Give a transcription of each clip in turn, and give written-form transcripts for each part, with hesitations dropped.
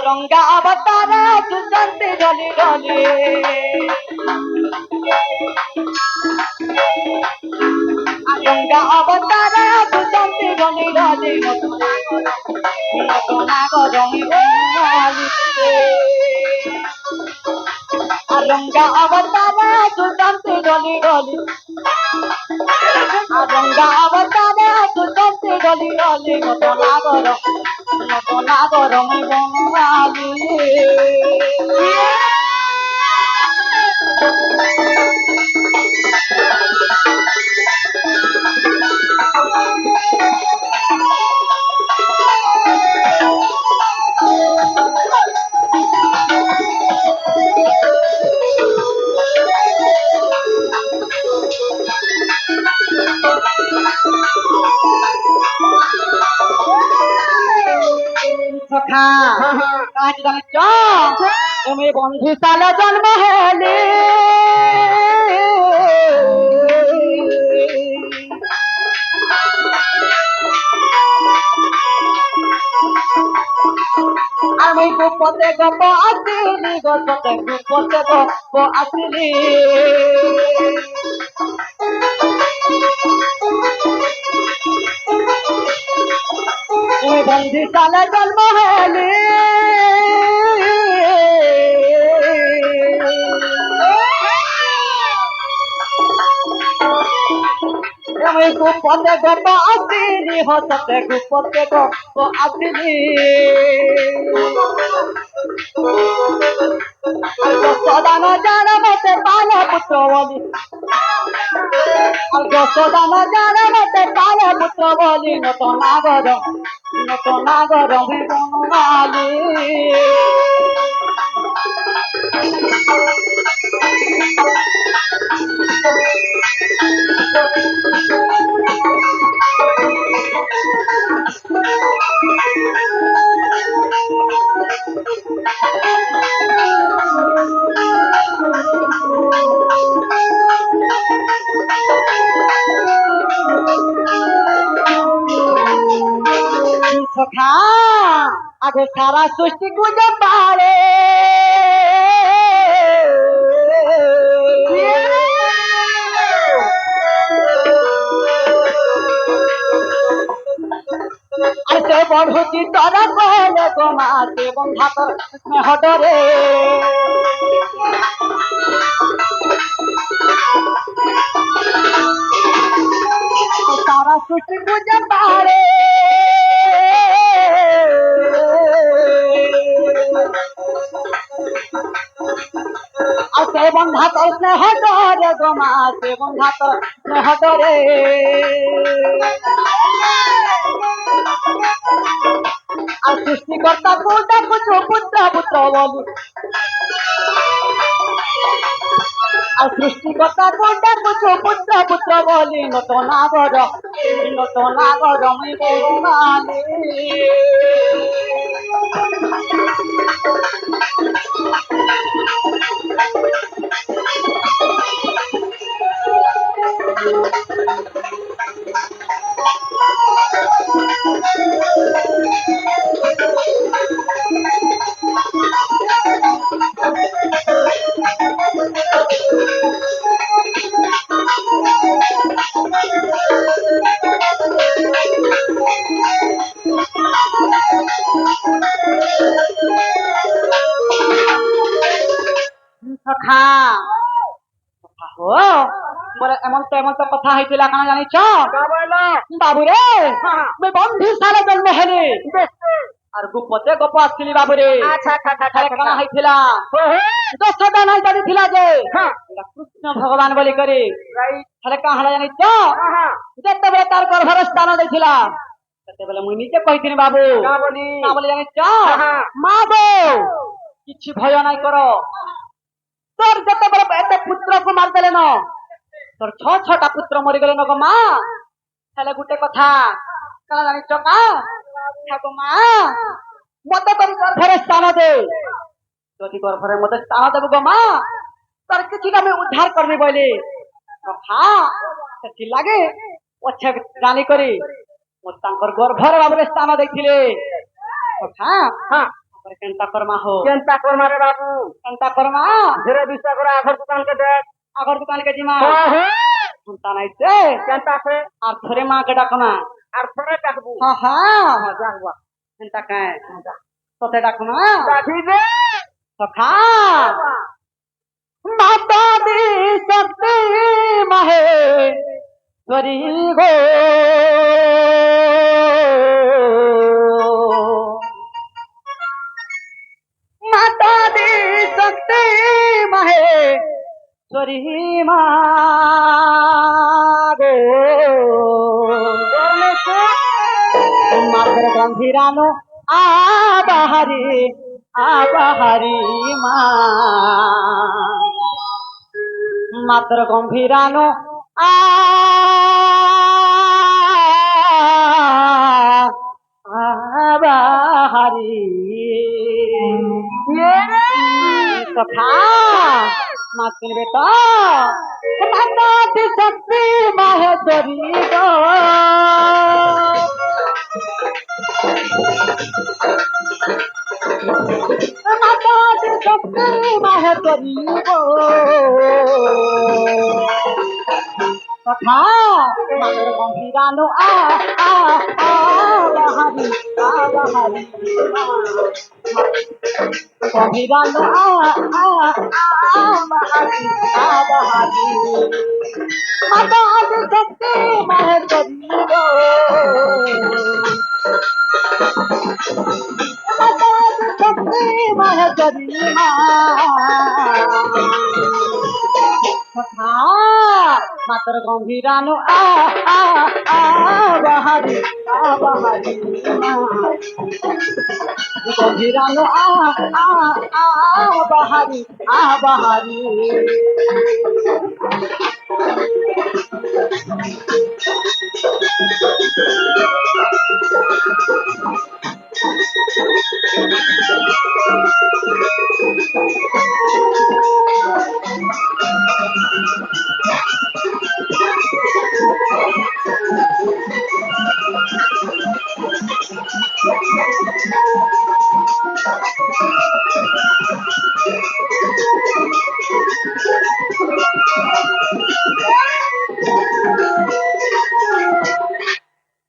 रंगा अवतारा सुशांति डली डली रंगा अवतारा सुशांति डली डली रंगा अवतारा सुशांति डली डली रंगा अवतारा सुशांति डली डली नागर बनवाली তুমি বন্ধু সালে জন্ম হলে আমি গুপতে গপ আসিলি গপতে গুপতে গপ আসিলি তুমি বন্ধু সালে জন্ম হলে আমি গুপতে গপ আসিলি হসতে গুপতে গপ আসিলি যশোদান জানা মতে পালা পুত্র বলি যশোদান জানা মতে পালা পুত্র বলি নতুন নাগর বনমালী सखा आगे सारा सृष्टि गुजर पारे ऐसे बढ़ुची तोरा कहले गोमाते बंधा कर हटरे सारा सृष्टि गुजर पारे से बंधा तो स्नेह डरे गोमा से बंधा तो स्नेह डरे और सृष्टिकर्ता को डाको पुत्र पुत्र बोली और सृष्टिकर्ता को डाको पुत्र पुत्र बोली नतो नागर मैं बोलाले बोले एमन तो कथा होइतिला काना जानि छ बाबू रे मैं बंधु साले जन्म हेली और गुपते गप आसिली बाबू रे अच्छा काना होइतिला दशदा नाही जानिथिला जे कृष्ण भगवान बोली करी हले काना जानि छ जते बेले तार गर्भर स्थान दैथिला तते बेले मुई निजे कहिथिनी बाबू का बोली जानि छ मागो किछि भय नाही करो तोर जते बेले एते पुत्र को मार देले न तोर छटा पुत्र मरी गले न गो मा हेले गुटे कथा काला जानि चका ठाको मा मते तोर गर्भरे स्थान दे जति गर्भरे मते स्थान देबो गो मा तोर किछि ना मैं उद्धार करबे बोले कथा सेति लागे ओछे जानि करी मो तांकर गर्भरे बाबरे स्थान दैथिले कथा हां কেনতা কর্মা হো কেনতা করমা রে বাবু কেনতা কর্মা ধীরে বিস্তা করে আগর দোকানকে দেখ আগর দোকানকে জিমা চিন্তা নাইছে কেনতা আছে আর থরে মাকে ডাকনা আর পরে ডাকবু হ্যাঁ যাকবা চিন্তা কায় তোতে ডাকনা ডাকি দে সখা মাতা দি সত্যি মাহে সরি গো মাতা দি সত্যি মাহে সরি মা গো মাতর গম্ভীরানো আবাহারি মা মাতর গম্ভীরানো আবাহারি সখা মা কিনবে তো মাতা দি শক্তি মাহেশ্বরী গো মাতা দি শক্তি মাহেশ্বরী গো সখা মাতর গম্ভীরানো আবাহারি গম্ভীরানো আবাহারি মাতা দি শক্তি মাহেশ্বরী গো মাতা দি শক্তি মাহেশ্বরী মা সখা মাতর গম্ভীরানো আবাহারি গম্ভীরানো আবাহারি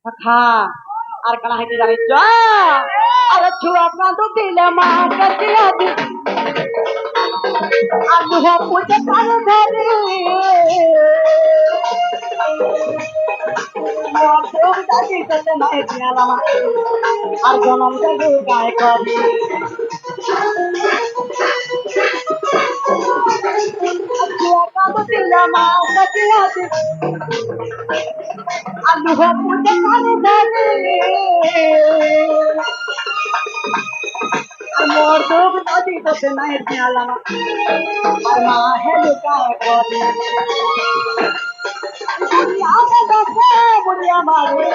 সখা আর কানা হইতে জানিস আরে ছুয়া কাঁদ দিলে মা কাটিয়া দি আলু হে পুজো কাল ধরে দাদি করতে নাই দিলাম আর জনম দেবু গায় করি ছুয়া কাঁদ দিলে মা কাটিয়া দি আলু হে পুজো কাল ধরে মোর দুঃখ দাদি করতে নাই দিলাম আর মা হে লুকায় করি বুড়িয়া দেখে বুড়িয়া মারে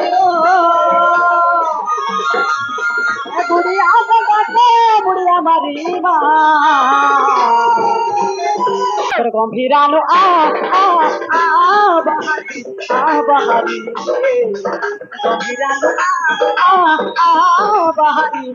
বুড়িয়া দেখে বুড়িয়া মারি মা গম্ভীরানো আবাহারি গম্ভীরানো আবাহারি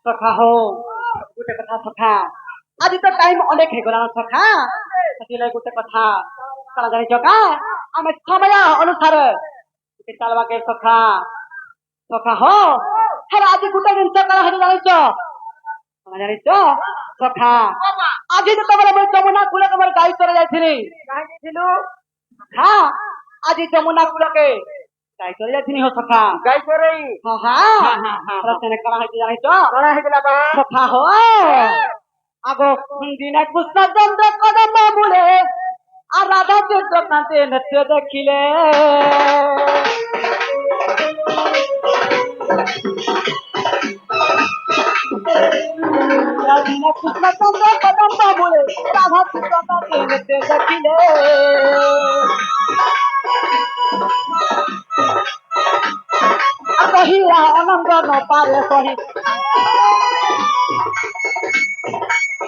সখা হো গোটে কথা সখা আজি তো টাইম অনেক হয়ে গলা সখা ସେଥିଲାଗି ଗୋଟେ କଥା କାଣା ଜାଣିଛ କା ଆମେ ସମୟ ଅନୁସାରେ ଚାଲବାକେ ସଖା ସଖା ହୋ ହେଲେ ଆଜି ଗୋଟେ ଜିନିଷ କାଣା ହେଇଛି ଜାଣିଛ କାଣା ଜାଣିଛ ସଖା ଆଜି ଯେତେବେଳେ ମୁଁ ଯମୁନା କୂଳ ତମର ଗାଈ ଚରେ ଯାଇଥିଲି ହଁ ଆଜି ଯମୁନା କୂଳକେ তাই করে যাচ্ছিনি হো সখা গাই করেই তেনে করা হয়েছে জানিস করা হয়েছিল বা সখা হো আগো দিনে কৃষ্ণ চন্দ্র কদম বলে আর রাধা চন্দ্র কাঁতে নৃত্য দেখিলে দিনে কৃষ্ণ চন্দ্র কদম বলে রাধা চন্দ্র কাঁতে নৃত্য দেখিলে কহিরা অনঙ্গ ন পারে সহি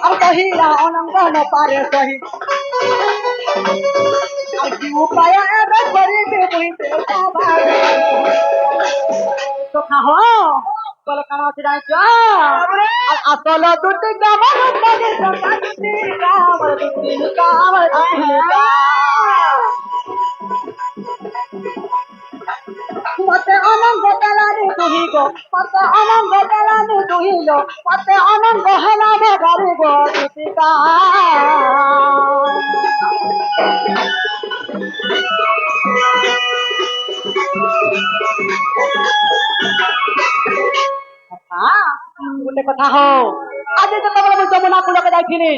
আর কহিরা অনঙ্গ ন পারে সহি আর কি উপায় এবে করিবে বইতে সবাই তো খাহ বলে কানা হচ্ছে জানিস আর আসল দুটি কামর তাদের সঙ্গে দুটি কামর মতে অনঙ্গ বেলারে দুহিল মতে অনঙ্গ বেলারে দুহিল মতে অনঙ্গ হেলাবে গারিব দুটিকা কথা হো আজ যেତେବେଳେ ମୁଁ ଯମୁନା କୂଳକୁ ଯାଇଥିଲି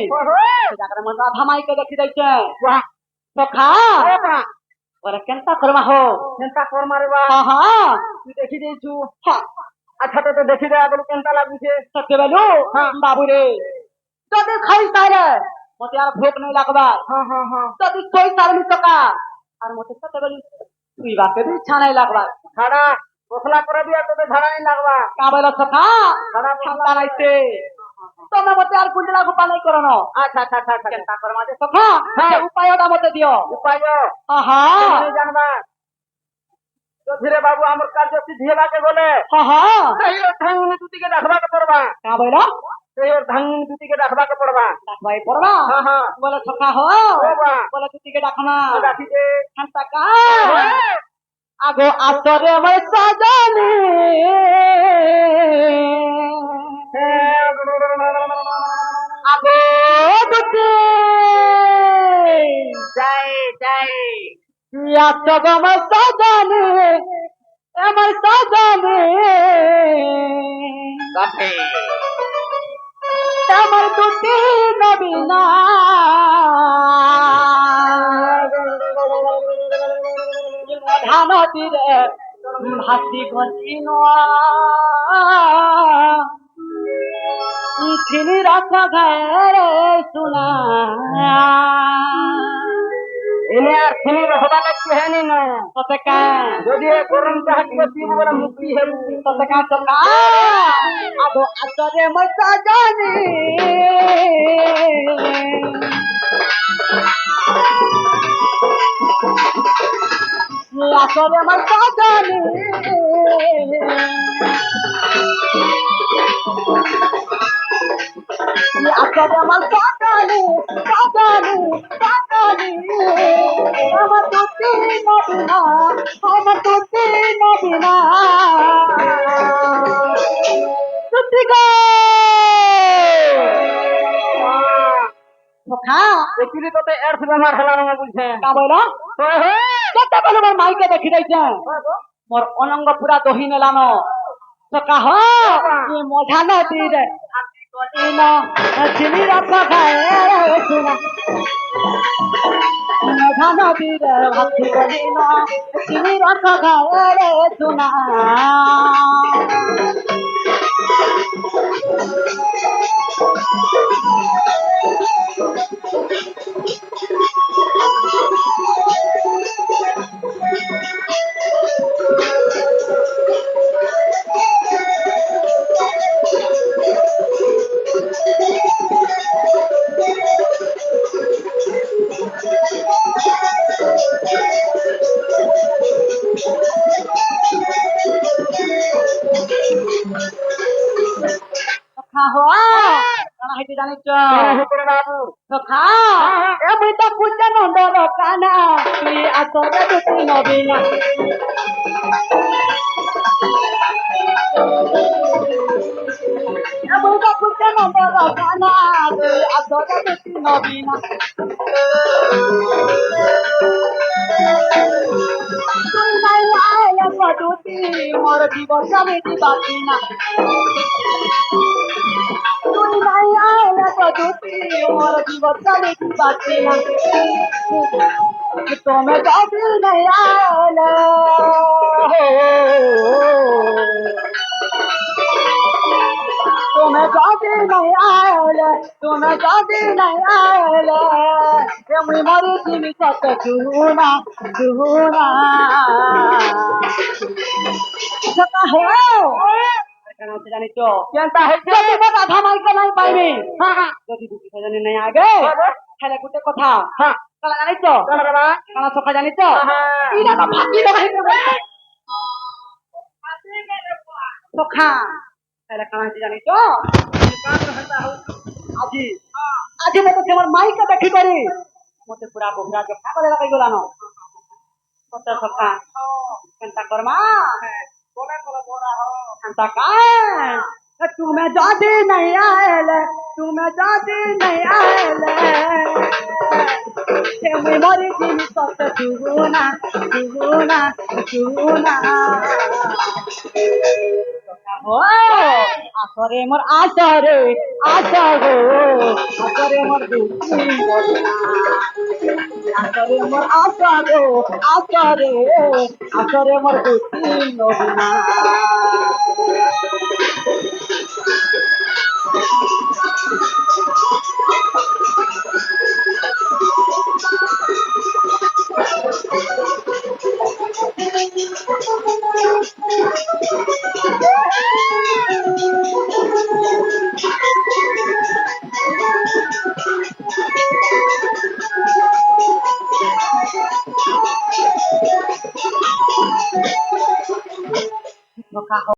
ଜାଗାରେ ମୋ ରାଧା ମାଇକେ ଦେଖି ଯାଇଛେ ସଖା ওরে কেনতা করবা হো চিন্তা কর মারবা তুই দেখি দিয়েছু আচ্ছা তো দেখি দে আগে কেনতা লাগুছে সত্যি বেলু বাবু রে যদি খাই তাহলে মতে আর ভোক নেই লাগবা যদি কই তারমি সকা আর মতে সত্যি বেলু তুই বাকে বি ইচ্ছা নাই লাগবা খাড়া পখলা করে দিয়া তোকে ঝাড়া নাই লাগবা কা বলে সকা খাড়া ঠান্ডা নাইছে তোমরা মতে আর কুন্ডলা গোপা নাই করনো আচ্ছা কেনতা করবা যে সকা উপায়টা মতে দিও উপায় জানবা তো ধীরে বাবু আমার কার্য সিদ্ধি হেবাকে বলে সেই ধাঙ্গনি দুটিকে রাখবাকে পড়বা কা বইলা সেই ধাঙ্গনি দুটিকে রাখবাকে পড়বা ডাকবাই পড়বা বলে সকা হো বলে দুটিকে ডাকনা ডাকি দে ঠান্ডা কা আগো আসরে আমার সাজানে আগো দুটি যাই আসরে আমার সাজানে আমার সাজানে আমার দুটি নবীনা ধান তীরে ভাসি গছিন চিনি রাখা ঘরে শোনা এনে আর চিনি রহবা লাগছে হেনি না ততে কান যদি গরম চাহ দিব পিব বলে মুক্তি হেবু ততে কান সকা আগো আসরে মজা জানি আসরে মজা জানি আসরে মজা জানি আমার দুটি নবীনা আমার দুটি নবীনা দুটি গো সখা দেখিলি তোতে এর বেমার হলা না বলছে কা বইলা কত বলে মোর মাইকে দেখি যাইছে মোর অনঙ্গ পুরা দহি নেলানো সকা হ মজা নদী রে চিনি রাখা খায় শুনা মজা নদী রে ভাতি করিন চিনি রাখা খায় শুনা জানিস সখা এমনি তো পূজা নন্দর কানা তুই আসরে দুটি নবীনা এমনি তো পূজা নন্দর কানা তুই আসরে দুটি নবীনা তুই নাই আয় দুটি মোর জীবন স্বামীটি বাঁচি না তুই নাই আয়লা তো দুটি মোর জীবন স্বামীটি বাঁচি না তুমি যদি নাই আয়লা तुम्हें जाती नहीं आयले तुम्हें जाती नहीं आयले मैं मरी थी सत झूना झूना सका है জানি তো কেনটা হয়েছে যদি কথা থামাই কে নাই পাইবি যদি দুটি সজনে নাই আগে খেলে গুটে কথা হ্যাঁ কালা জানি তো চলো বাবা কালা সখা জানি তো হ্যাঁ। ইরা তো ফাঁকি লাগাইতে বলছে সখা খেলে কালা জানি তো আজি আজি মতো তোমার মাইকা দেখি করি মতে পুরা বগরা জখা করে লাগাই গলানো কত সখা চিন্তা করমা চিন্তা কার तुम्हें जाती नहीं आएले तुम्हें जाती नहीं आएले मैं मरी दिन सत झूना झूना झूना ও আসরে মোর আসরে আসরে আসরে মোর দুটি মদিনা আসরে মোর আসরে আসরে আসরে মোর দুটি মদিনা